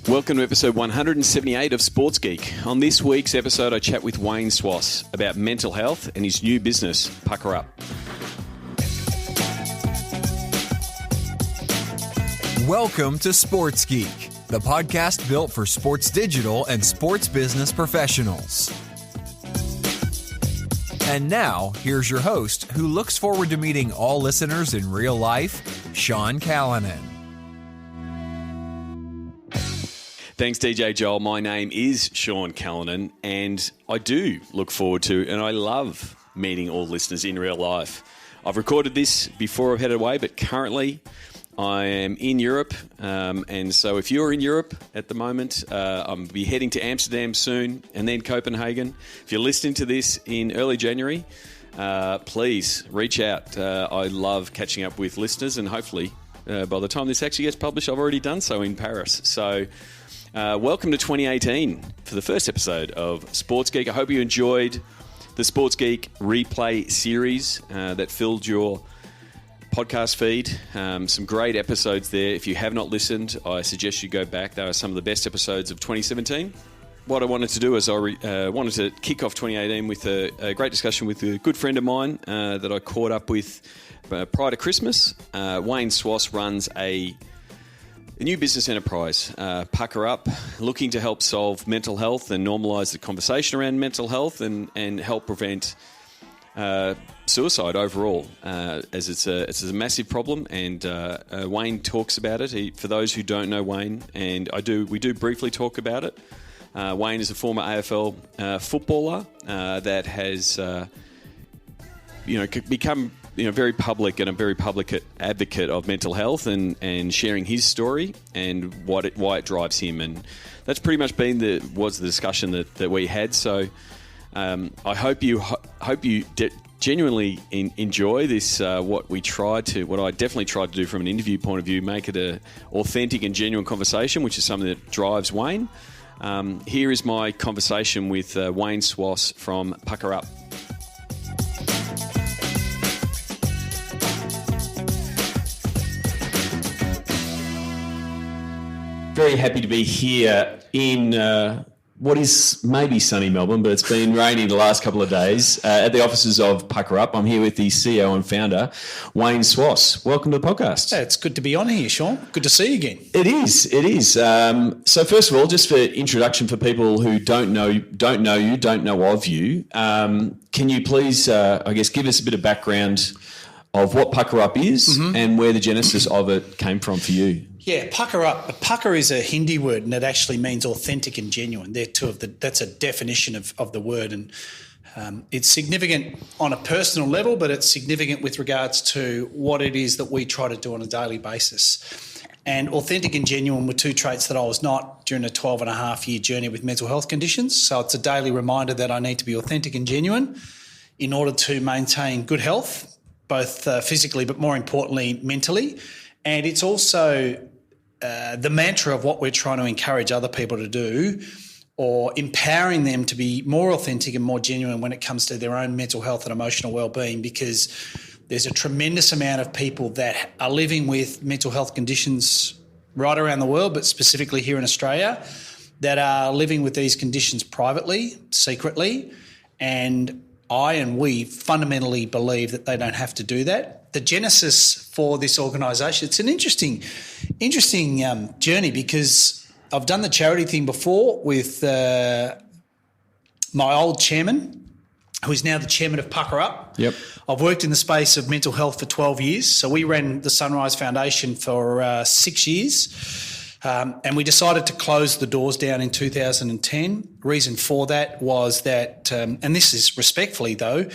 Welcome to episode 178 of Sports Geek. On this week's episode, I chat with Wayne Schwass about mental health and his new business, Puka Up. Welcome to Sports Geek, the podcast built for sports digital and sports business professionals. And now, here's your host, who looks forward to meeting all listeners in real life, Sean Callanan. Thanks, DJ Joel. My name is Sean Callanan, and I do look forward to, and I love meeting all listeners in real life. I've recorded this before I've headed away, but currently I am in Europe, and so if you're in Europe at the moment, I'll be heading to Amsterdam soon, and then Copenhagen. If you're listening to this in early January, please reach out. I love catching up with listeners, and hopefully by the time this actually gets published, I've already done so in Paris. So welcome to 2018 for the first episode of Sports Geek. I hope you enjoyed the Sports Geek replay series that filled your podcast feed. Some great episodes there. If you have not listened, I suggest you go back. They are some of the best episodes of 2017. What I wanted to do is I wanted to kick off 2018 with a great discussion with a good friend of mine that I caught up with prior to Christmas. Wayne Schwass runs a new business enterprise, Puka Up, looking to help solve mental health and normalise the conversation around mental health and help prevent suicide overall, as it's a massive problem. And Wayne talks about it. For those who don't know Wayne, and we do briefly talk about it. Wayne is a former AFL footballer that has become very public and a very public advocate of mental health and sharing his story and why it drives him. And that's pretty much was the discussion that we had. So I hope you genuinely enjoy this. What I definitely tried to do from an interview point of view, make it a authentic and genuine conversation, which is something that drives Wayne. Here is my conversation with Wayne Schwass from Puka Up. Very happy to be here in what is maybe sunny Melbourne, but it's been raining the last couple of days at the offices of Puka Up. I'm here with the CEO and founder, Wayne Schwass. Welcome to the podcast. Yeah, it's good to be on here, Sean. Good to see you again. It is. So first of all, just for introduction for people who don't know of you, can you please, give us a bit of background of what Puka Up is and where the genesis of it came from for you? Yeah, Puka Up. Puka is a Hindi word, and it actually means authentic and genuine. That's a definition of the word, and it's significant on a personal level, but it's significant with regards to what it is that we try to do on a daily basis. And authentic and genuine were two traits that I was not during a 12-and-a-half-year journey with mental health conditions. So it's a daily reminder that I need to be authentic and genuine in order to maintain good health, both physically but more importantly mentally. And it's also the mantra of what we're trying to encourage other people to do, or empowering them to be more authentic and more genuine when it comes to their own mental health and emotional well-being, because there's a tremendous amount of people that are living with mental health conditions right around the world, but specifically here in Australia, that are living with these conditions privately, secretly, and we fundamentally believe that they don't have to do that. The genesis for this organisation, it's an interesting journey, because I've done the charity thing before with my old chairman, who is now the chairman of Puka Up. Yep. I've worked in the space of mental health for 12 years. So we ran the Sunrise Foundation for 6 years. And we decided to close the doors down in 2010. Reason for that was that, and this is respectfully though,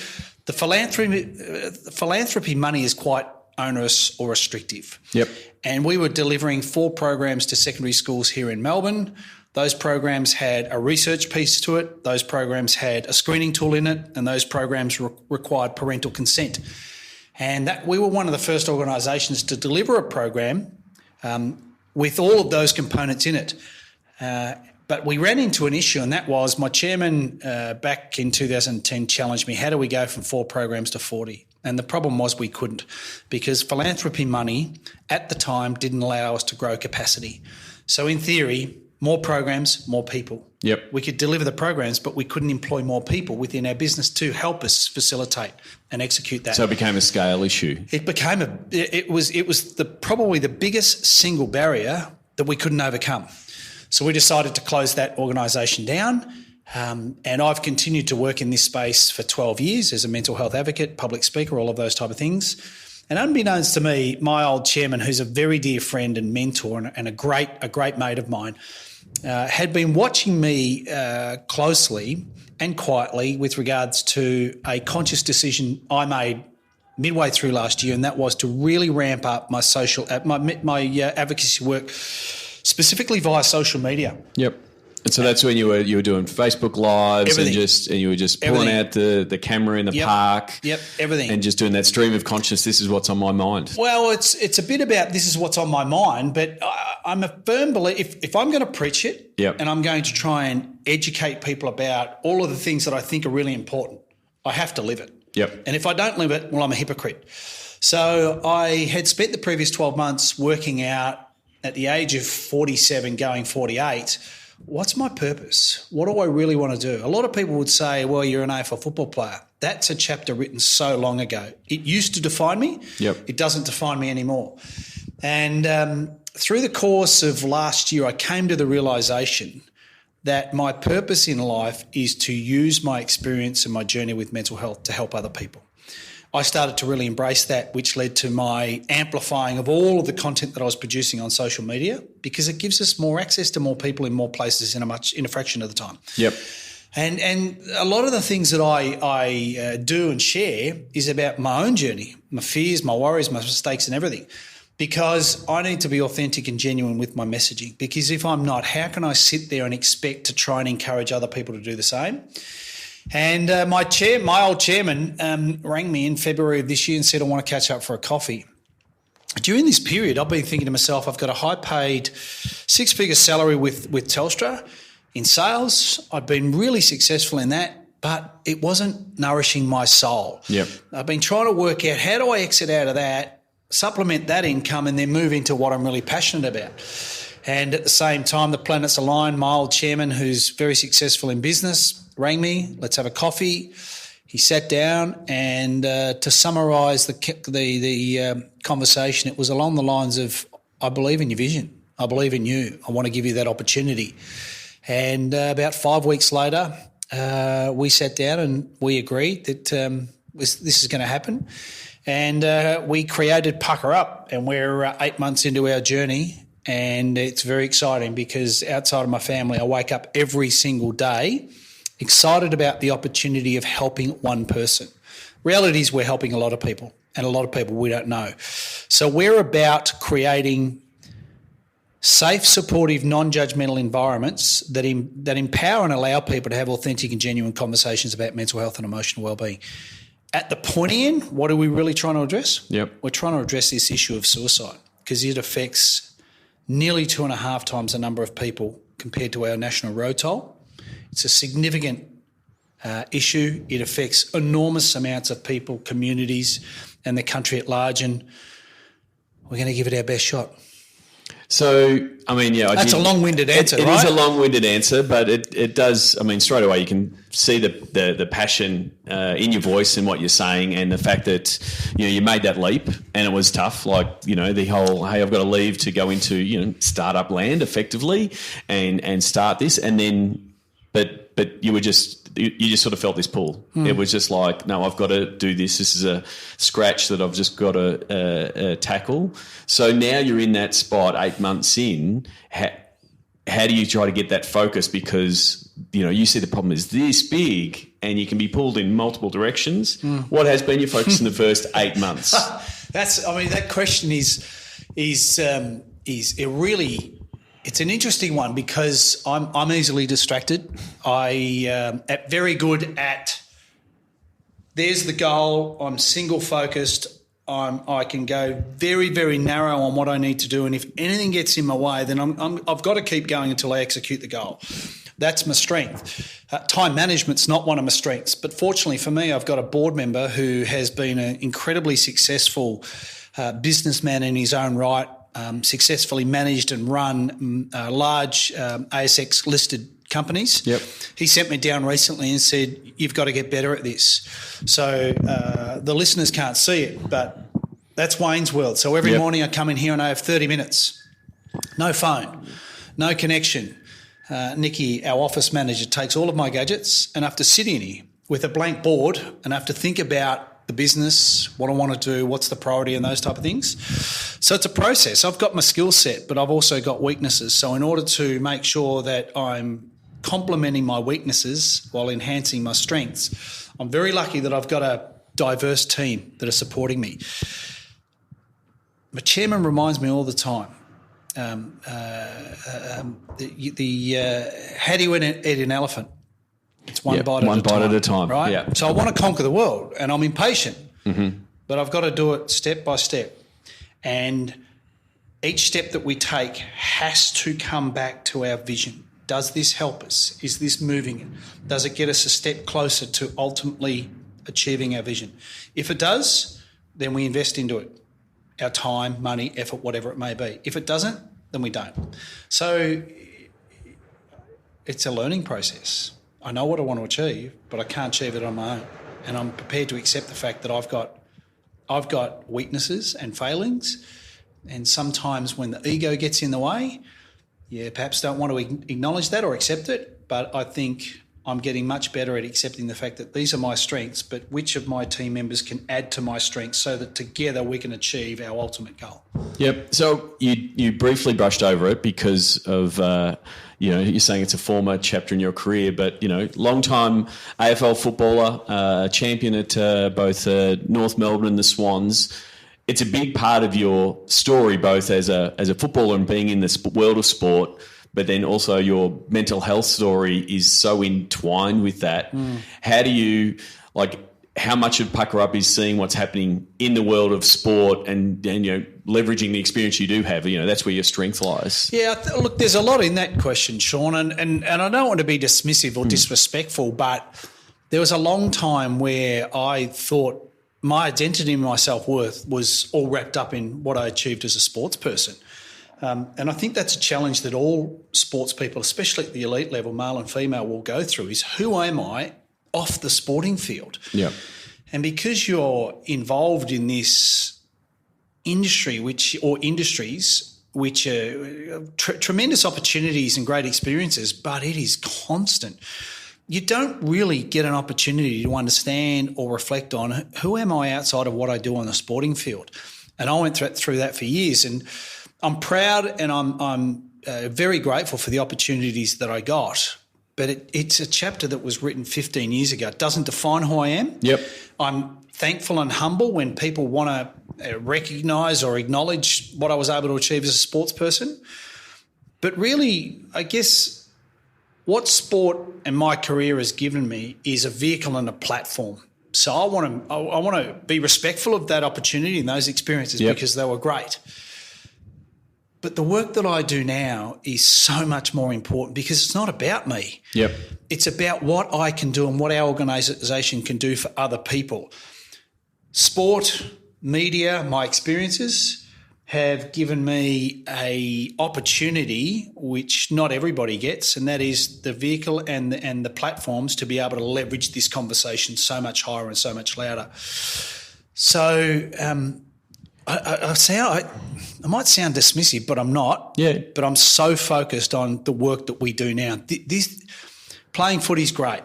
the philanthropy money is quite onerous or restrictive. Yep. And we were delivering 4 programs to secondary schools here in Melbourne. Those programs had a research piece to it. Those programs had a screening tool in it, and those programs required parental consent. And that we were one of the first organisations to deliver a program with all of those components in it. But we ran into an issue, and that was my chairman back in 2010 challenged me, how do we go from 4 programs to 40? And the problem was we couldn't, because philanthropy money at the time didn't allow us to grow capacity. So in theory, more programs, more people. Yep. We could deliver the programs, but we couldn't employ more people within our business to help us facilitate and execute that. So it became a scale issue. It was probably the biggest single barrier that we couldn't overcome. So we decided to close that organisation down. And I've continued to work in this space for 12 years as a mental health advocate, public speaker, all of those type of things. And unbeknownst to me, my old chairman, who's a very dear friend and mentor and a great mate of mine, had been watching me closely and quietly with regards to a conscious decision I made midway through last year, and that was to really ramp up my advocacy work, specifically via social media. Yep. And so that's when you were doing Facebook Lives and you were just pulling out the camera in the park. Yep, everything. And just doing that stream of conscious, this is what's on my mind. Well, it's a bit about this is what's on my mind, but I'm a firm believer, if I'm going to preach it and I'm going to try and educate people about all of the things that I think are really important, I have to live it. Yep. And if I don't live it, well, I'm a hypocrite. So I had spent the previous 12 months working out at the age of 47 going 48, what's my purpose? What do I really want to do? A lot of people would say, well, you're an AFL football player. That's a chapter written so long ago. It used to define me. Yep. It doesn't define me anymore. And through the course of last year, I came to the realisation that my purpose in life is to use my experience and my journey with mental health to help other people. I started to really embrace that, which led to my amplifying of all of the content that I was producing on social media, because it gives us more access to more people in more places in a fraction of the time. Yep. And a lot of the things that I do and share is about my own journey, my fears, my worries, my mistakes and everything, because I need to be authentic and genuine with my messaging, because if I'm not, how can I sit there and expect to try and encourage other people to do the same? And my old chairman rang me in February of this year and said, I want to catch up for a coffee. During this period, I've been thinking to myself, I've got a high-paid six-figure salary with Telstra in sales. I've been really successful in that, but it wasn't nourishing my soul. Yep. I've been trying to work out how do I exit out of that, supplement that income, and then move into what I'm really passionate about. And at the same time, the planets aligned. My old chairman, who's very successful in business, rang me, let's have a coffee. He sat down and to summarise the conversation, it was along the lines of, I believe in your vision. I believe in you. I want to give you that opportunity. And about 5 weeks later, we sat down and we agreed that this is going to happen. And we created Puka Up, and we're 8 months into our journey. And it's very exciting because outside of my family, I wake up every single day excited about the opportunity of helping one person. Reality is we're helping a lot of people, and a lot of people we don't know. So we're about creating safe, supportive, non-judgmental environments that empower and allow people to have authentic and genuine conversations about mental health and emotional wellbeing. At the pointy end, what are we really trying to address? Yep. We're trying to address this issue of suicide because it affects nearly 2.5 times the number of people compared to our national road toll. It's a significant issue. It affects enormous amounts of people, communities, and the country at large, and we're going to give it our best shot. So, I mean, yeah. That's a long-winded answer, right? It is a long-winded answer, but it does, I mean, straight away you can see the passion in your voice and what you're saying, and the fact that, you know, you made that leap and it was tough, like, you know, the whole, hey, I've got to leave to go into, you know, startup land effectively and start this, and then, but you were just, you just sort of felt this pull. It was just like, no, I've got to do this. This is a scratch that I've just got to tackle. So now you're in that spot 8 months in. How do you try to get that focus? Because, you know, you see the problem is this big and you can be pulled in multiple directions. What has been your focus in the first 8 months? That question is it really... It's an interesting one because I'm easily distracted. I am very good at, there's the goal, I'm single focused, I can go very, very narrow on what I need to do, and if anything gets in my way, then I've got to keep going until I execute the goal. That's my strength. Time management's not one of my strengths, but fortunately for me, I've got a board member who has been an incredibly successful businessman in his own right, successfully managed and run large ASX listed companies. Yep. He sent me down recently and said, you've got to get better at this. So the listeners can't see it, but that's Wayne's world. So every morning I come in here and I have 30 minutes. No phone, no connection. Nikki, our office manager, takes all of my gadgets, and I have to sit in here with a blank board and I have to think about the business, what I want to do, what's the priority and those type of things. So it's a process. I've got my skill set, but I've also got weaknesses. So in order to make sure that I'm complementing my weaknesses while enhancing my strengths, I'm very lucky that I've got a diverse team that are supporting me. My chairman reminds me all the time, how do you eat an elephant? It's one bite at a time, right? Yeah. So I want to conquer the world, and I'm impatient, but I've got to do it step by step. And each step that we take has to come back to our vision. Does this help us? Is this moving it? Does it get us a step closer to ultimately achieving our vision? If it does, then we invest into it. Our time, money, effort, whatever it may be. If it doesn't, then we don't. So it's a learning process. I know what I want to achieve, but I can't achieve it on my own. And I'm prepared to accept the fact that I've got weaknesses and failings. And sometimes when the ego gets in the way, perhaps don't want to acknowledge that or accept it. But I think I'm getting much better at accepting the fact that these are my strengths, but which of my team members can add to my strengths so that together we can achieve our ultimate goal. Yep. So you briefly brushed over it because of, you're saying it's a former chapter in your career, but, long-time AFL footballer, champion at both North Melbourne and the Swans. It's a big part of your story, both as a footballer and being in the world of sport, but then also your mental health story is so entwined with that. How do you, how much of Puka Up is seeing what's happening in the world of sport and leveraging the experience you do have? That's where your strength lies. Yeah, look, there's a lot in that question, Sean, and I don't want to be dismissive or disrespectful, but there was a long time where I thought my identity and my self-worth was all wrapped up in what I achieved as a sports person. And I think that's a challenge that all sports people, especially at the elite level, male and female, will go through, is who am I off the sporting field? Yeah. And because you're involved in this industry, industries, which are tremendous opportunities and great experiences, but it is constant. You don't really get an opportunity to understand or reflect on who am I outside of what I do on the sporting field. And I went through that for years, and I'm proud and I'm very grateful for the opportunities that I got. But it's a chapter that was written 15 years ago. It doesn't define who I am. Yep. I'm thankful and humble when people want to recognise or acknowledge what I was able to achieve as a sports person. But really, I guess what sport and my career has given me is a vehicle and a platform. So I want to be respectful of that opportunity and those experiences because they were great. But the work that I do now is so much more important because it's not about me. Yep. It's about what I can do and what our organisation can do for other people. Sport, media, my experiences have given me a opportunity which not everybody gets, and that is the vehicle and the platforms to be able to leverage this conversation so much higher and so much louder. So I might sound dismissive, but I'm not. Yeah. But I'm so focused on the work that we do now. This playing footy is great,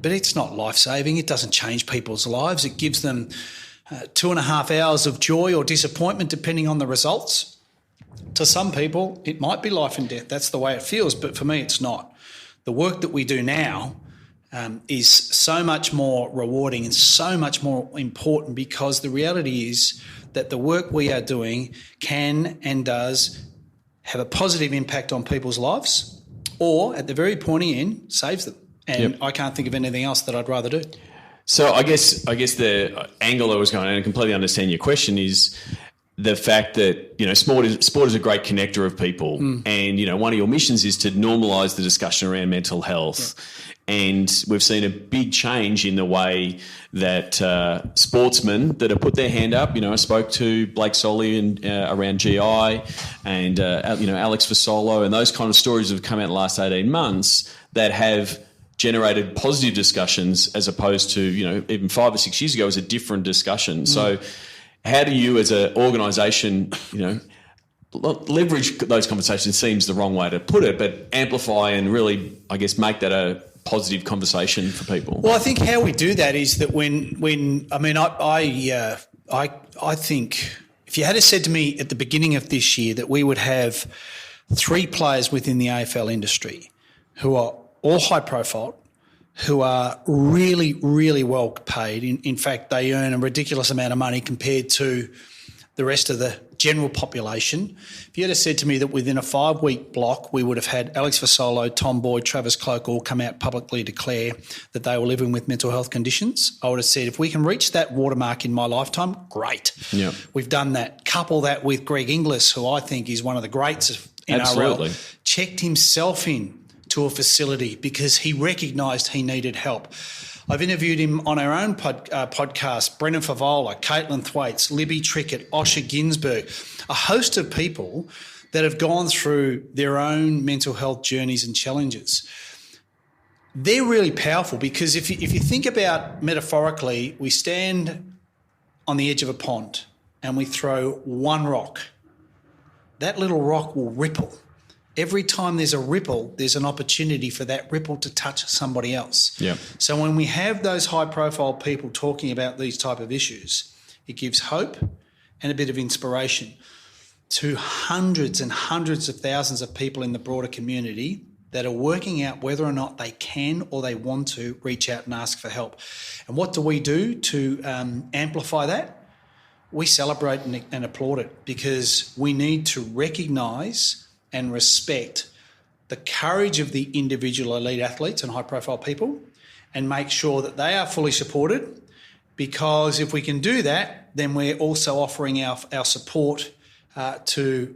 but it's not life-saving. It doesn't change people's lives. It gives them 2.5 hours of joy or disappointment, depending on the results. To some people, it might be life and death. That's the way it feels. But for me, it's not. The work that we do now is so much more rewarding and so much more important because the reality is that the work we are doing can and does have a positive impact on people's lives or, at the very pointy end, saves them. And I can't think of anything else that I'd rather do. So I guess the angle I was going, and I completely understand your question, is the fact that sport is a great connector of people, and one of your missions is to normalise the discussion around mental health. And we've seen a big change in the way that sportsmen that have put their hand up, I spoke to Blake Solly around GI and, Alex Fasolo, and those kind of stories have come out in the last 18 months that have generated positive discussions as opposed to, even 5 or 6 years ago was a different discussion. So how do you as an organisation, leverage those conversations seems the wrong way to put it, but amplify and really, I guess, make that a positive conversation for people? Well, I think how we do that is that I think if you had said to me at the beginning of this year that we would have 3 players within the AFL industry who are all high profile, who are really, really well paid. In fact, they earn a ridiculous amount of money compared to the rest of the general population. If you had said to me that within a 5-week block we would have had Alex Fasolo, Tom Boyd, Travis Cloke all come out publicly declare that they were living with mental health conditions, I would have said if we can reach that watermark in my lifetime, great. Yeah. We've done that. Couple that with Greg Inglis, who I think is one of the greats of NRL. Absolutely. Checked himself in to a facility because he recognised he needed help. I've interviewed him on our own podcast, Brendan Favola, Caitlin Thwaites, Libby Trickett, Osher Ginsberg, a host of people that have gone through their own mental health journeys and challenges. They're really powerful because if you think about metaphorically, we stand on the edge of a pond and we throw one rock. That little rock will ripple. Every time there's a ripple, there's an opportunity for that ripple to touch somebody else. Yeah. So when we have those high-profile people talking about these type of issues, it gives hope and a bit of inspiration to hundreds and hundreds of thousands of people in the broader community that are working out whether or not they can or they want to reach out and ask for help. And what do we do to amplify that? We celebrate and applaud it because we need to recognise and respect the courage of the individual elite athletes and high-profile people and make sure that they are fully supported, because if we can do that, then we're also offering our support to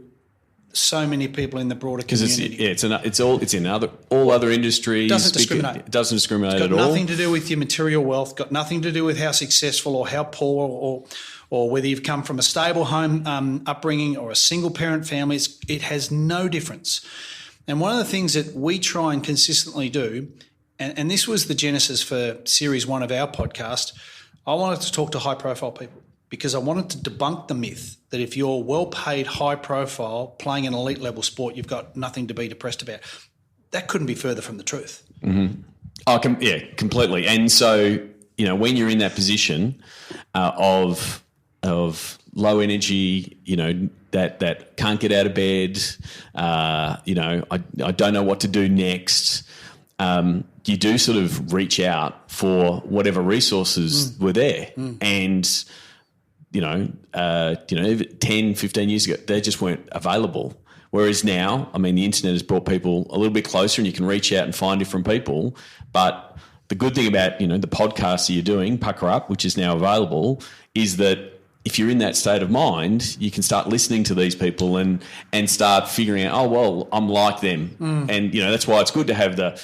so many people in the broader community. Because it's in all other industries. Doesn't discriminate. It doesn't discriminate at all. It's got nothing to do with your material wealth, got nothing to do with how successful or how poor or whether you've come from a stable home upbringing or a single-parent family. It has no difference. And one of the things that we try and consistently do, and this was the genesis for Series 1 of our podcast, I wanted to talk to high-profile people because I wanted to debunk the myth that if you're well-paid, high-profile, playing an elite-level sport, you've got nothing to be depressed about. That couldn't be further from the truth. Mm-hmm. Oh, completely. And so, when you're in that position of low energy, that can't get out of bed, I don't know what to do next. You do sort of reach out for whatever resources were there. And, 10, 15 years ago, they just weren't available. Whereas now, the internet has brought people a little bit closer and you can reach out and find different people. But the good thing about, the podcast that you're doing, Puka Up, which is now available, is that if you're in that state of mind, you can start listening to these people and start figuring out, oh, well, I'm like them. And, that's why it's good to have the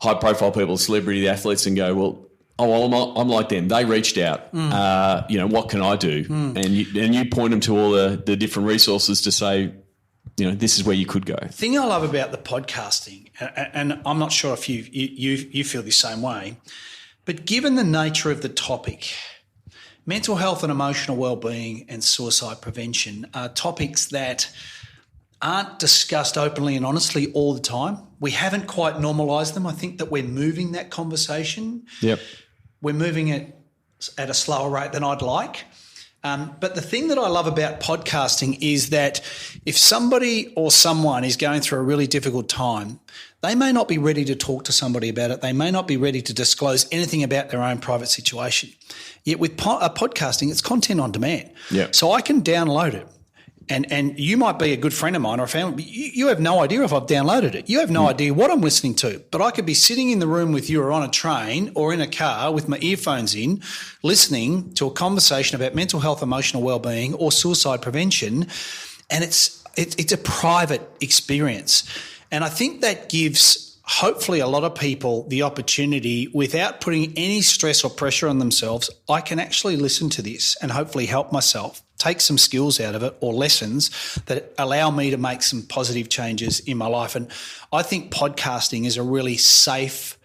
high-profile people, celebrity athletes, and go, well, I'm like them. They reached out. What can I do? And you point them to all the different resources to say, this is where you could go. The thing I love about the podcasting, and I'm not sure if you feel the same way, but given the nature of the topic, mental health and emotional well-being and suicide prevention are topics that aren't discussed openly and honestly all the time. We haven't quite normalised them. I think that we're moving that conversation. Yep. We're moving it at a slower rate than I'd like. But the thing that I love about podcasting is that if somebody or someone is going through a really difficult time, they may not be ready to talk to somebody about it. They may not be ready to disclose anything about their own private situation. Yet with podcasting, it's content on demand. Yep. So I can download it. And you might be a good friend of mine or a family, but you have no idea if I've downloaded it. You have no idea what I'm listening to. But I could be sitting in the room with you or on a train or in a car with my earphones in, listening to a conversation about mental health, emotional well-being or suicide prevention, and it's a private experience. And I think that gives hopefully a lot of people the opportunity, without putting any stress or pressure on themselves, I can actually listen to this and hopefully help myself, take some skills out of it or lessons that allow me to make some positive changes in my life. And I think podcasting is a really safe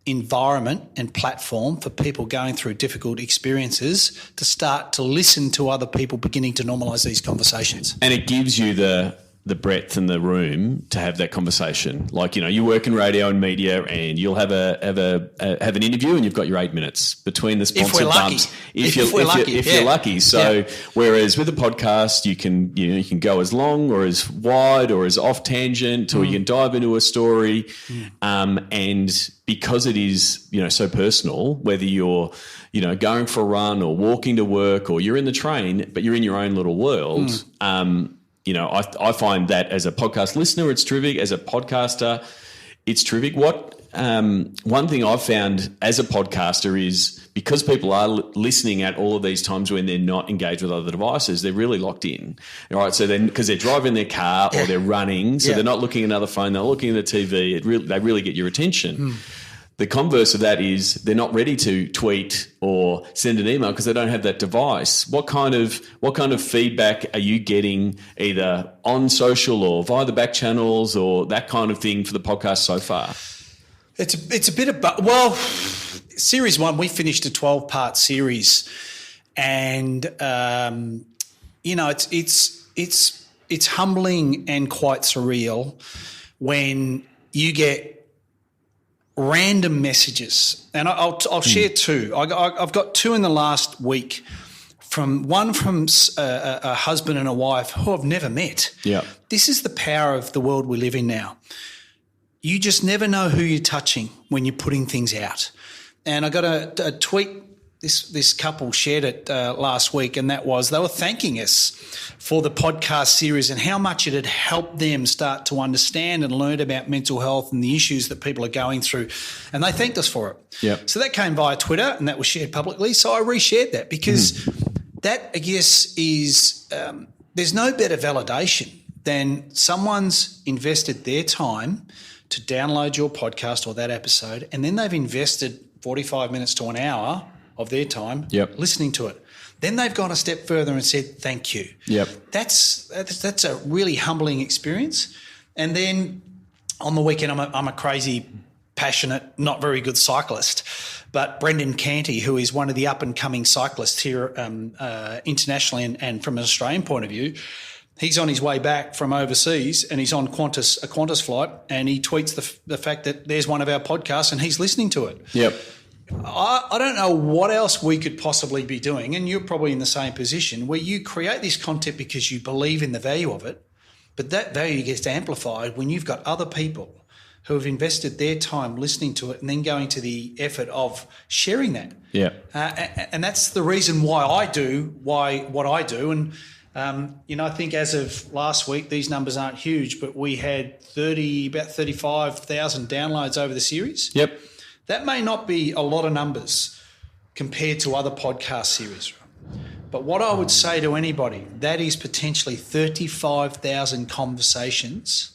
environment and platform for people going through difficult experiences to start to listen to other people beginning to normalise these conversations. And it gives you the breadth and the room to have that conversation. Like, you work in radio and media, and you'll have an interview, and you've got your 8 minutes between the sponsor bumps. If you're lucky. So whereas with a podcast, you can go as long or as wide or as off tangent, or you can dive into a story, and because it is so personal, whether you're going for a run or walking to work or you're in the train, but you're in your own little world. I find that as a podcast listener, it's terrific. As a podcaster, it's terrific. One thing I've found as a podcaster is because people are listening at all of these times when they're not engaged with other devices, they're really locked in. All right, so then because they're driving their car or they're running, so they're not looking at another phone, they're looking at the TV. They really get your attention. The converse of that is they're not ready to tweet or send an email because they don't have that device. What kind of feedback are you getting either on social or via the back channels or that kind of thing for the podcast so far? It's a bit of series 1 we finished a 12-part series, and it's humbling and quite surreal when you get random messages, and I'll share 2. I've got 2 in the last week. One from a husband and a wife who I've never met. Yeah, this is the power of the world we live in now. You just never know who you're touching when you're putting things out. And I got a tweet. This couple shared it last week, and that was they were thanking us for the podcast series and how much it had helped them start to understand and learn about mental health and the issues that people are going through, and they thanked us for it. Yep. So that came via Twitter, and that was shared publicly. So I reshared that because that, I guess, is there's no better validation than someone's invested their time to download your podcast or that episode, and then they've invested 45 minutes to an hour of their time listening to it. Then they've gone a step further and said thank you. Yep. That's a really humbling experience. And then on the weekend, I'm a crazy, passionate, not very good cyclist. But Brendan Canty, who is one of the up-and-coming cyclists here internationally and from an Australian point of view, he's on his way back from overseas and he's on a Qantas flight, and he tweets the fact that there's one of our podcasts and he's listening to it. Yep. I don't know what else we could possibly be doing, and you're probably in the same position where you create this content because you believe in the value of it, but that value gets amplified when you've got other people who have invested their time listening to it and then going to the effort of sharing that. Yeah. And that's the reason why I do what I do. And, I think as of last week, these numbers aren't huge, but we had about 35,000 downloads over the series. Yep. That may not be a lot of numbers compared to other podcast series. But what I would say to anybody, that is potentially 35,000 conversations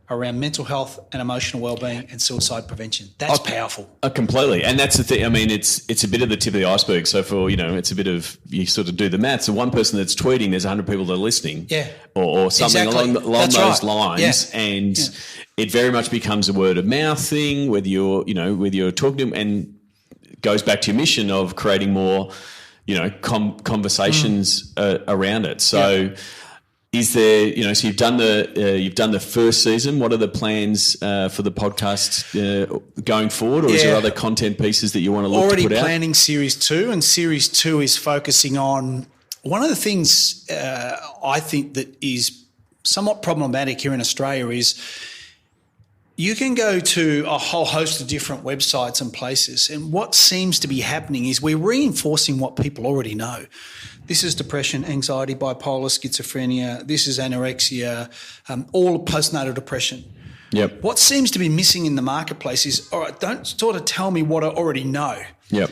around mental health and emotional wellbeing and suicide prevention. That's powerful. Completely. And that's the thing. I mean, it's a bit of the tip of the iceberg. So for, it's a bit of, you sort of do the maths. So one person that's tweeting, there's 100 people that are listening. Yeah. Or something exactly. along those lines. Yeah. And it very much becomes a word of mouth thing, whether you're talking to them, and goes back to your mission of creating more, conversations around it. So is there, so you've done the first season. What are the plans for the podcast going forward, or is there other content pieces that you want to look to put out? Already planning series 2, and series 2 is focusing on one of the things I think that is somewhat problematic here in Australia is you can go to a whole host of different websites and places, and what seems to be happening is we're reinforcing what people already know. This is depression, anxiety, bipolar, schizophrenia. This is anorexia, all postnatal depression. Yep. What seems to be missing in the marketplace is, all right, don't sort of tell me what I already know. Yep.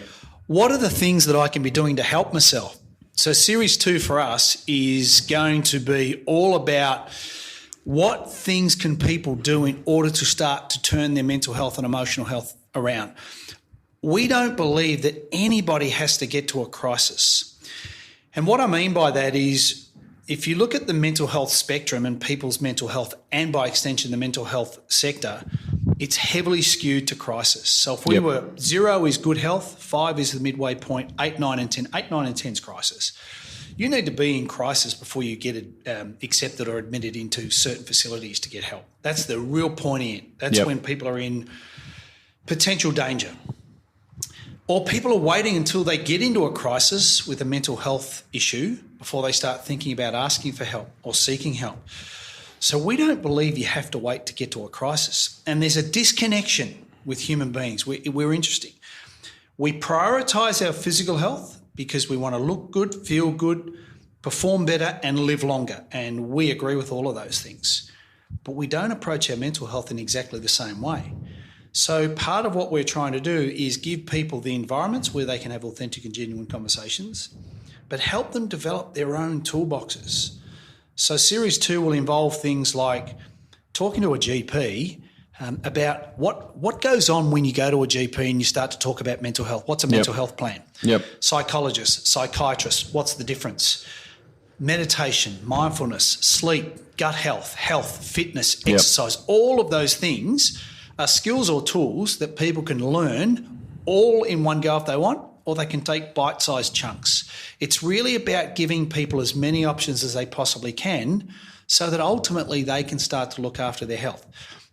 What are the things that I can be doing to help myself? So series 2 for us is going to be all about what things can people do in order to start to turn their mental health and emotional health around? We don't believe that anybody has to get to a crisis. And what I mean by that is, if you look at the mental health spectrum and people's mental health, and by extension the mental health sector, it's heavily skewed to crisis. So if we were 0 is good health, 5 is the midway point, 8, 9 and 10. 8, 9 and 10 is crisis. You need to be in crisis before you get accepted or admitted into certain facilities to get help. That's the real pointy end. That's when people are in potential danger. Or people are waiting until they get into a crisis with a mental health issue before they start thinking about asking for help or seeking help. So we don't believe you have to wait to get to a crisis. And there's a disconnection with human beings. We're interesting. We prioritise our physical health because we want to look good, feel good, perform better and live longer. And we agree with all of those things. But we don't approach our mental health in exactly the same way. So part of what we're trying to do is give people the environments where they can have authentic and genuine conversations, but help them develop their own toolboxes. So Series 2 will involve things like talking to a GP about what goes on when you go to a GP and you start to talk about mental health. What's a mental health plan? Psychologist, psychiatrist, what's the difference? Meditation, mindfulness, sleep, gut health, fitness, exercise, all of those things are skills or tools that people can learn all in one go if they want, or they can take bite-sized chunks. It's really about giving people as many options as they possibly can so that ultimately they can start to look after their health.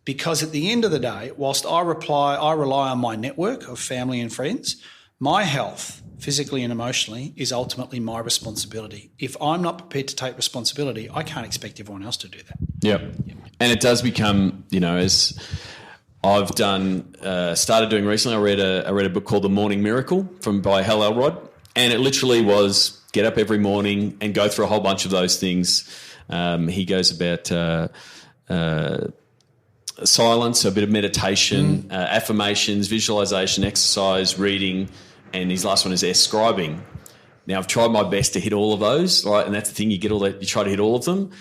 Because at the end of the day, whilst I rely on my network of family and friends, my health, physically and emotionally, is ultimately my responsibility. If I'm not prepared to take responsibility, I can't expect everyone else to do that. Yep. And it does become, as I've started doing recently. I read a book called The Morning Miracle by Hal Elrod, and it literally was get up every morning and go through a whole bunch of those things. He goes about silence, a bit of meditation, affirmations, visualization, exercise, reading, and his last one is scribing. Now, I've tried my best to hit all of those, right? And that's the thing, you try to hit all of them.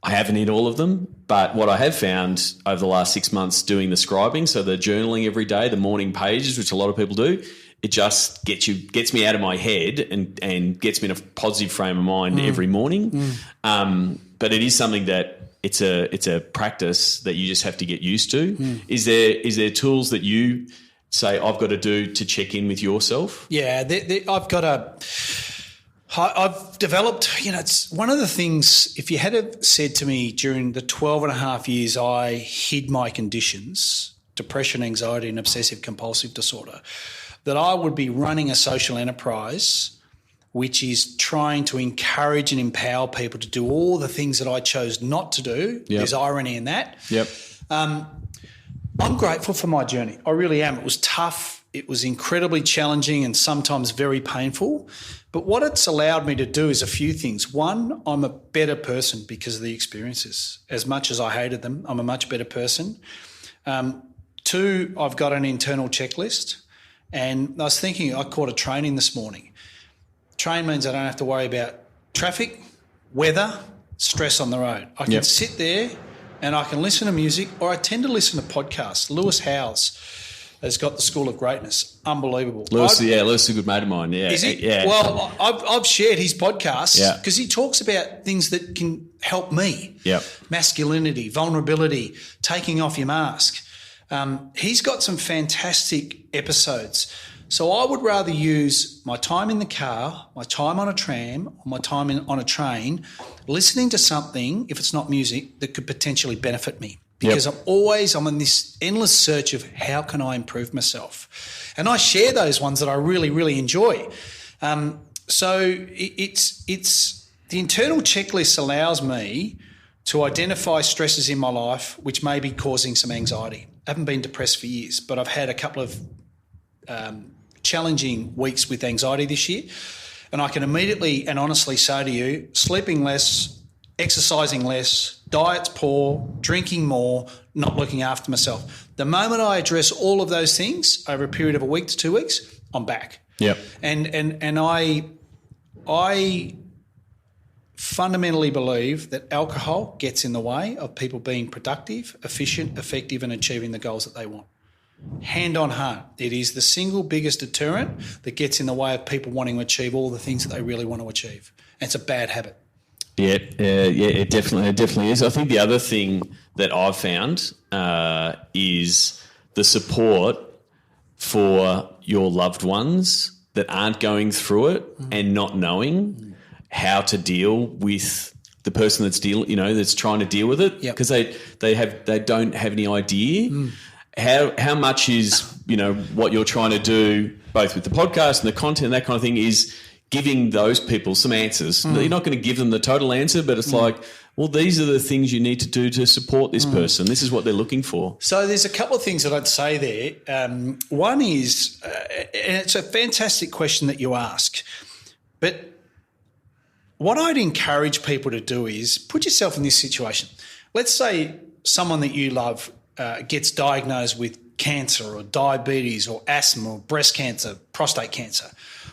I haven't hit all of them, but what I have found over the last 6 months doing the scribing, so the journaling every day, the morning pages, which a lot of people do, it just gets me out of my head and gets me in a positive frame of mind every morning. But it is something that it's a practice that you just have to get used to. Is there tools that you say I've got to do to check in with yourself? Yeah, I've developed, it's one of the things, if you had said to me during the 12 and a half years I hid my conditions, depression, anxiety and obsessive compulsive disorder, that I would be running a social enterprise which is trying to encourage and empower people to do all the things that I chose not to do. There's irony in that. I'm grateful for my journey. I really am. It was tough. It was incredibly challenging and sometimes very painful. But what it's allowed me to do is a few things. One, I'm a better person because of the experiences. As much as I hated them, I'm a much better person. Two, I've got an internal checklist. And I was thinking, I caught a training this morning. Train means I don't have to worry about traffic, weather, stress on the road. I can sit there and I can listen to music, or I tend to listen to podcasts. Lewis Howes has got the School of Greatness. Unbelievable. Lewis is a good mate of mine. Yeah. Is he? Yeah. Well, I've shared his podcast because he talks about things that can help me. Masculinity, vulnerability, taking off your mask. He's got some fantastic episodes. So I would rather use my time in the car, my time on a tram, or my time on a train, listening to something, if it's not music, that could potentially benefit me. Because I'm in this endless search of how can I improve myself. And I share those ones that I really, really enjoy. So it's the internal checklist allows me to identify stresses in my life which may be causing some anxiety. I haven't been depressed for years, but I've had a couple of challenging weeks with anxiety this year. And I can immediately and honestly say to you, sleeping less, exercising less, diet's poor, drinking more, not looking after myself. The moment I address all of those things over a period of a week to 2 weeks, I'm back. And I fundamentally believe that alcohol gets in the way of people being productive, efficient, effective, and achieving the goals that they want. Hand on heart, it is the single biggest deterrent that gets in the way of people wanting to achieve all the things that they really want to achieve. And it's a bad habit. Yeah, it definitely is. I think the other thing that I've found is the support for your loved ones that aren't going through it and not knowing how to deal with the person that's trying to deal with it, because they don't have any idea how much is what you're trying to do, both with the podcast and the content and that kind of thing, is giving those people some answers. You're not going to give them the total answer, but it's like, well, these are the things you need to do to support this person. This is what they're looking for. So there's a couple of things that I'd say there. One is, and it's a fantastic question that you ask, but what I'd encourage people to do is put yourself in this situation. Let's say someone that you love gets diagnosed with cancer or diabetes or asthma or breast cancer, prostate cancer.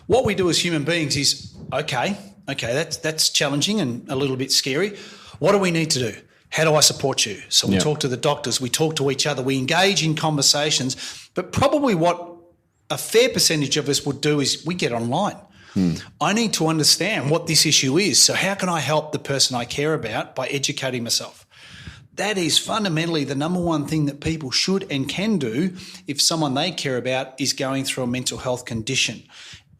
What we do as human beings is, okay, that's challenging and a little bit scary. What do we need to do? How do I support you? So we talk to the doctors, we talk to each other, we engage in conversations, but probably what a fair percentage of us would do is we get online. I need to understand what this issue is. So how can I help the person I care about by educating myself? That is fundamentally the number one thing that people should and can do if someone they care about is going through a mental health condition.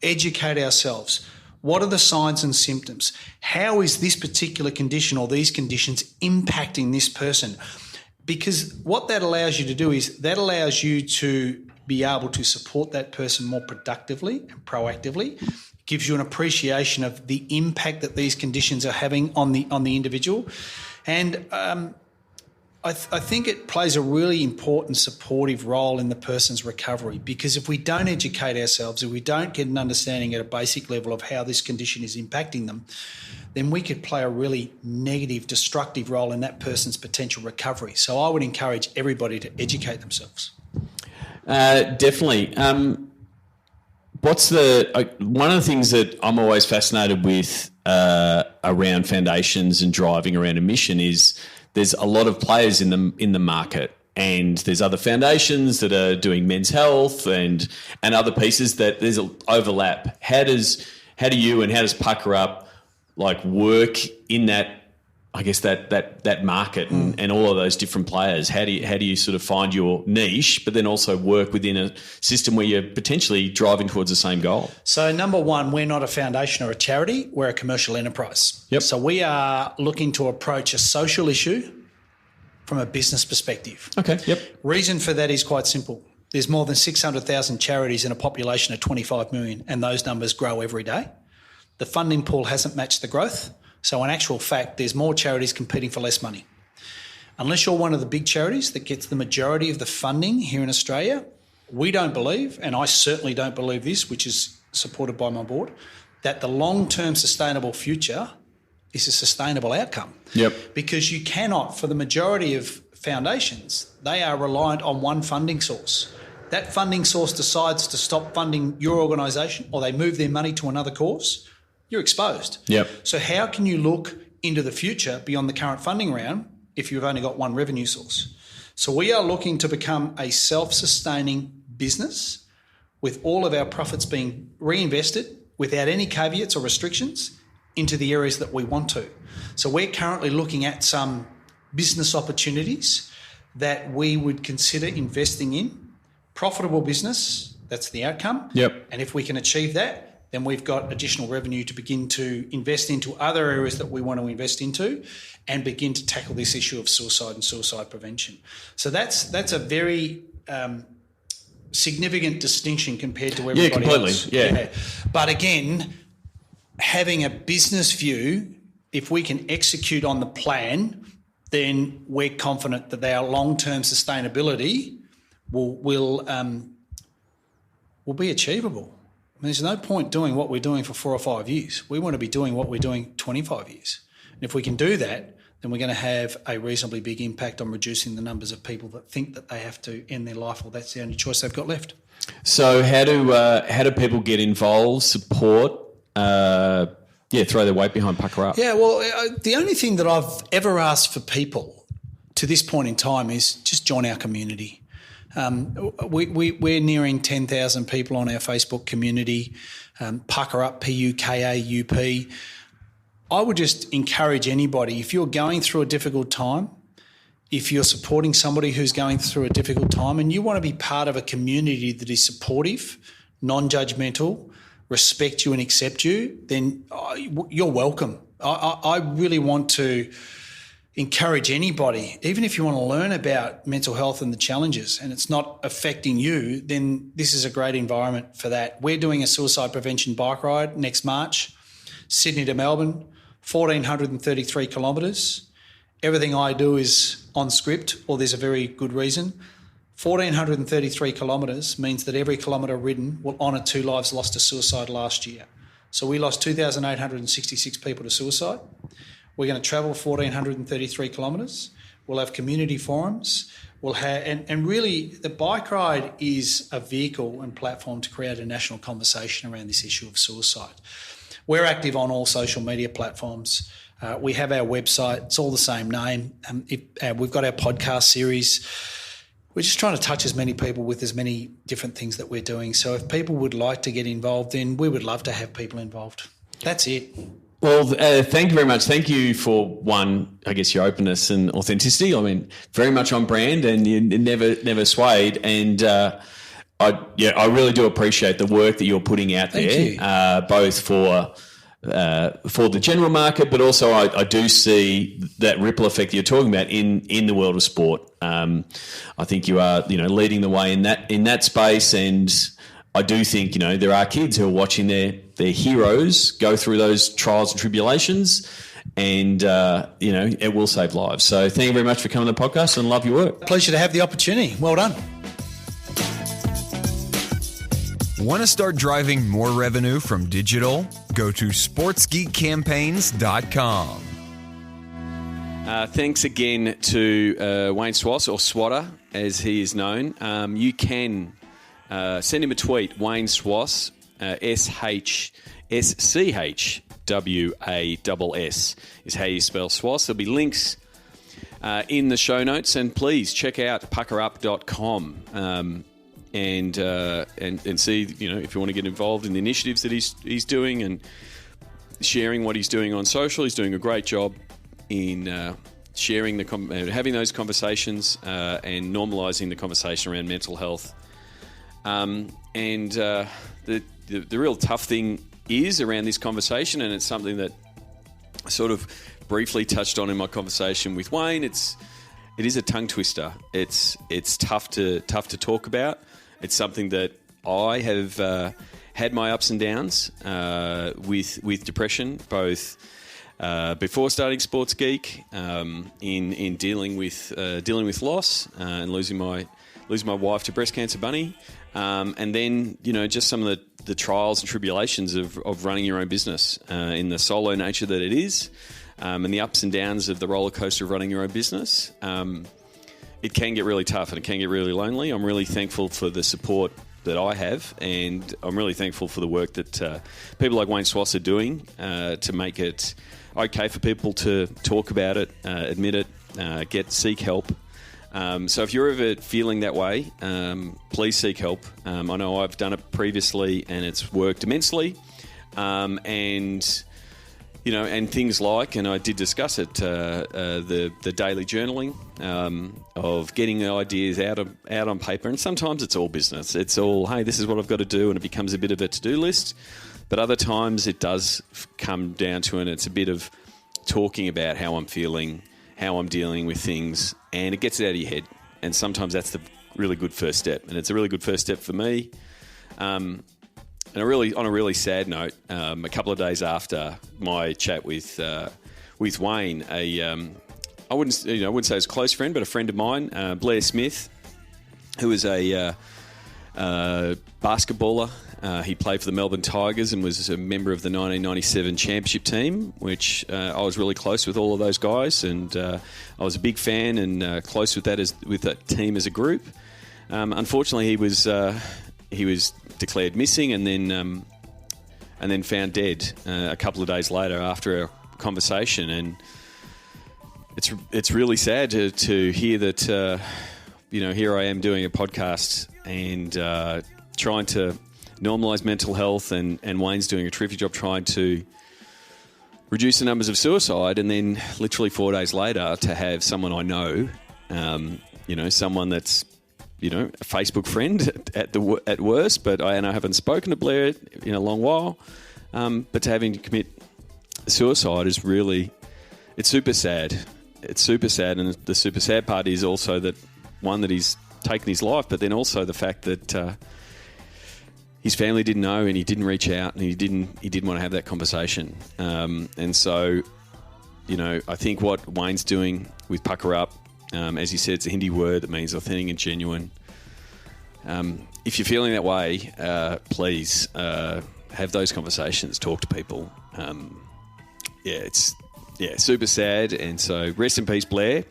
Educate ourselves. What are the signs and symptoms? How is this particular condition or these conditions impacting this person? Because what that allows you to do is that allows you to be able to support that person more productively and proactively. It gives you an appreciation of the impact that these conditions are having on the individual. And I think it plays a really important supportive role in the person's recovery, because if we don't educate ourselves, if we don't get an understanding at a basic level of how this condition is impacting them, then we could play a really negative, destructive role in that person's potential recovery. So I would encourage everybody to educate themselves. Definitely. One of the things that I'm always fascinated with around foundations and driving around a mission is there's a lot of players in the market, and there's other foundations that are doing men's health and other pieces that there's an overlap. How do you and how does Puka Up work in that, I guess, that market and all of those different players? How do you sort of find your niche, but then also work within a system where you're potentially driving towards the same goal? So number one, we're not a foundation or a charity. We're a commercial enterprise. Yep. So we are looking to approach a social issue from a business perspective. Okay. Yep. Reason for that is quite simple. There's more than 600,000 charities in a population of 25 million, and those numbers grow every day. The funding pool hasn't matched the growth. So in actual fact, there's more charities competing for less money. Unless you're one of the big charities that gets the majority of the funding here in Australia, we don't believe, and I certainly don't believe this, which is supported by my board, that the long-term sustainable future is a sustainable outcome. Yep. Because you cannot, for the majority of foundations, they are reliant on one funding source. That funding source decides to stop funding your organisation, or they move their money to another cause, you're exposed. Yep. So how can you look into the future beyond the current funding round if you've only got one revenue source? So we are looking to become a self-sustaining business with all of our profits being reinvested without any caveats or restrictions into the areas that we want to. So we're currently looking at some business opportunities that we would consider investing in. Profitable business, that's the outcome. Yep. And if we can achieve that, then we've got additional revenue to begin to invest into other areas that we want to invest into and begin to tackle this issue of suicide and suicide prevention. So that's a very significant distinction compared to everybody else. Yeah. But again, having a business view, if we can execute on the plan, then we're confident that our long-term sustainability will be achievable. There's no point doing what we're doing for 4 or 5 years. We want to be doing what we're doing 25 years. And if we can do that, then we're going to have a reasonably big impact on reducing the numbers of people that think that they have to end their life or that's the only choice they've got left. So how do people get involved, support throw their weight behind Puka Up. Yeah, well, the only thing that I've ever asked for people to this point in time is just join our community. We're nearing 10,000 people on our Facebook community, Puka Up, P-U-K-A-U-P. I would just encourage anybody, if you're going through a difficult time, if you're supporting somebody who's going through a difficult time and you want to be part of a community that is supportive, non-judgmental, respect you and accept you, then you're welcome. I really want to encourage anybody, even if you want to learn about mental health and the challenges and it's not affecting you, then this is a great environment for that. We're doing a suicide prevention bike ride next March, Sydney to Melbourne, 1,433 kilometres. Everything I do is on script or there's a very good reason. 1,433 kilometres means that every kilometre ridden will honour 2 lives lost to suicide last year. So we lost 2,866 people to suicide. We're going to travel 1,433 kilometres. We'll have community forums. We'll have, and really the bike ride is a vehicle and platform to create a national conversation around this issue of suicide. We're active on all social media platforms. We have our website. It's all the same name. We've got our podcast series. We're just trying to touch as many people with as many different things that we're doing. So if people would like to get involved, then we would love to have people involved. That's it. Well, thank you very much. Thank you for, one, I guess, your openness and authenticity. I mean, very much on brand and you never swayed. And I really do appreciate the work that you're putting out there, both for the general market, but also I do see that ripple effect that you're talking about in the world of sport. I think you are, leading the way in that space, and I do think, there are kids who are watching their heroes go through those trials and tribulations, and it will save lives. So thank you very much for coming on the podcast, and love your work. Pleasure to have the opportunity. Well done. Want to start driving more revenue from digital? Go to sportsgeekcampaigns.com. Thanks again to Wayne Schwass, or Swatter, as he is known. You can send him a tweet, Wayne Schwass, SCHWASS is how you spell Schwass. There'll be links in the show notes, and please check out pukaup.com. And see, if you want to get involved in the initiatives that he's doing and sharing what he's doing on social. He's doing a great job in sharing having those conversations and normalising the conversation around mental health. The real tough thing is around this conversation, and it's something that I sort of briefly touched on in my conversation with Wayne. It is a tongue twister. It's tough to talk about. It's something that I have had my ups and downs with depression, both before starting Sports Geek, in dealing with loss and losing my wife to breast cancer, Bunny, and then just some of the trials and tribulations of running your own business in the solo nature that it is, and the ups and downs of the roller coaster of running your own business. It can get really tough and it can get really lonely. I'm really thankful for the support that I have, and I'm really thankful for the work that people like Wayne Schwass are doing to make it okay for people to talk about it, admit it, seek help. So if you're ever feeling that way, please seek help. I know I've done it previously and it's worked immensely. And things like, and I did discuss it, the daily journaling of getting the ideas out on paper. And sometimes it's all business. It's all, hey, this is what I've got to do, and it becomes a bit of a to-do list. But other times it does come down to, and it's a bit of talking about how I'm feeling, how I'm dealing with things, and it gets it out of your head. And sometimes that's the really good first step. And it's a really good first step for me. And on a really sad note, a couple of days after my chat with Wayne, I wouldn't say he's a close friend, but a friend of mine, Blair Smith, who is a basketballer. He played for the Melbourne Tigers and was a member of the 1997 championship team, which I was really close with all of those guys, and I was a big fan and close with that team as a group. Unfortunately, he was declared missing, and then and then found dead a couple of days later after our conversation. And it's really sad to hear that, here I am doing a podcast and trying to normalise mental health, and Wayne's doing a terrific job trying to reduce the numbers of suicide, and then literally 4 days later to have someone I know, someone that's, a Facebook friend at worst, but I haven't spoken to Blair in a long while, but to having to commit suicide is really, it's super sad. It's super sad, and the super sad part is also that he's taken his life, but then also the fact that his family didn't know, and he didn't reach out, and he didn't want to have that conversation. And so, I think what Wayne's doing with Puka Up, as you said, it's a Hindi word that means authentic and genuine. If you're feeling that way, please have those conversations, talk to people. It's super sad, and so rest in peace, Blair.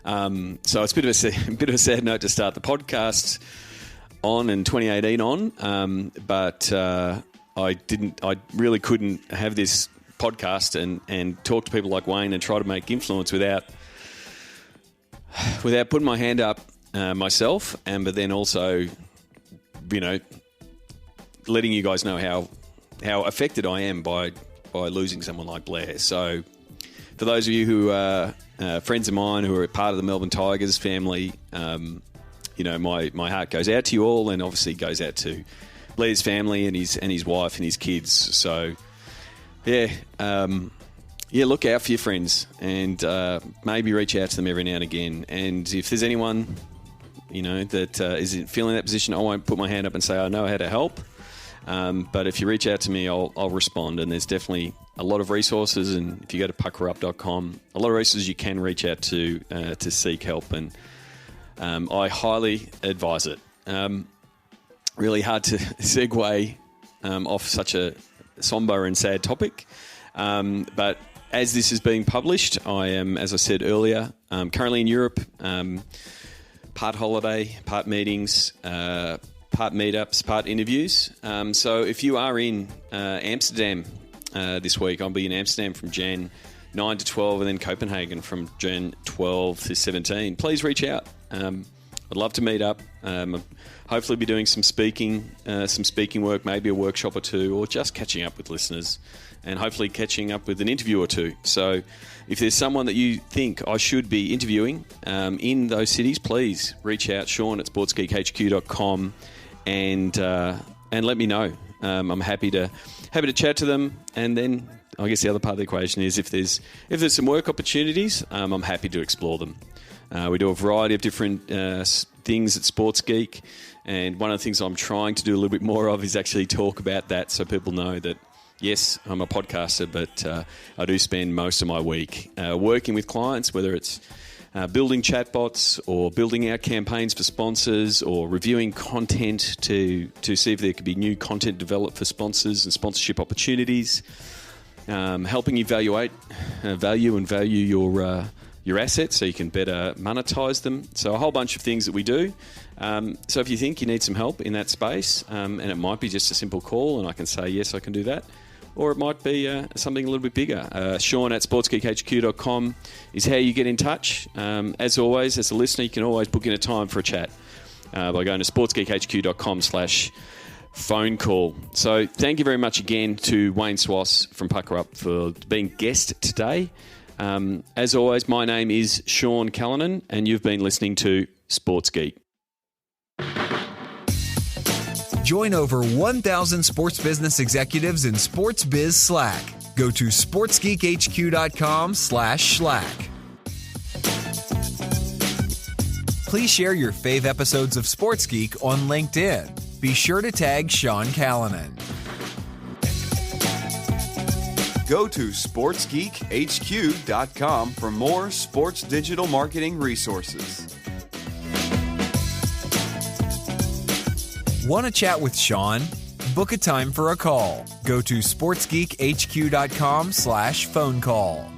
So it's a bit of a sad note to start the podcast on in 2018 on, but I really couldn't have this podcast and talk to people like Wayne and try to make influence without putting my hand up myself, but then also, letting you guys know how affected I am by losing someone like Blair. So for those of you who are friends of mine who are part of the Melbourne Tigers family, my heart goes out to you all, and obviously goes out to Blair's family and his wife and his kids. So look out for your friends, and maybe reach out to them every now and again. And if there's anyone that isn't feeling that position, I won't put my hand up and say I know how to help. But if you reach out to me, I'll respond. And there's definitely a lot of resources. And if you go to pucaup.com, a lot of resources you can reach out to seek help. And I highly advise it. Really hard to segue off such a somber and sad topic. But as this is being published, I am, as I said earlier, currently in Europe, part holiday, part meetings, part meetups, part interviews. So if you are in Amsterdam this week, I'll be in Amsterdam from Jan 9 to 12, and then Copenhagen from Jan 12 to 17. Please reach out. I'd love to meet up. Hopefully be doing some speaking work, maybe a workshop or two, or just catching up with listeners, and hopefully catching up with an interview or two. So if there's someone that you think I should be interviewing in those cities, please reach out, Sean at sportsgeekhq.com, and let me know. I'm happy to chat to them. And then I guess the other part of the equation is if there's some work opportunities, I'm happy to explore them. We do a variety of different things at Sports Geek, and one of the things I'm trying to do a little bit more of is actually talk about that, so people know that yes, I'm a podcaster, but I do spend most of my week working with clients, whether it's building chatbots or building out campaigns for sponsors, or reviewing content to see if there could be new content developed for sponsors and sponsorship opportunities, helping evaluate value your assets so you can better monetize them. So a whole bunch of things that we do. So if you think you need some help in that space, and it might be just a simple call and I can say, yes, I can do that. Or it might be something a little bit bigger. Sean at sportsgeekhq.com is how you get in touch. As always, as a listener, you can always book in a time for a chat by going to sportsgeekhq.com/phone call. So thank you very much again to Wayne Schwass from Puka Up for being guest today. As always, my name is Sean Callanan, and you've been listening to Sports Geek. Join over 1,000 sports business executives in Sports Biz Slack. Go to sportsgeekhq.com/Slack. Please share your fave episodes of Sports Geek on LinkedIn. Be sure to tag Sean Callanan. Go to sportsgeekhq.com for more sports digital marketing resources. Want to chat with Sean? Book a time for a call. Go to sportsgeekhq.com/phone call.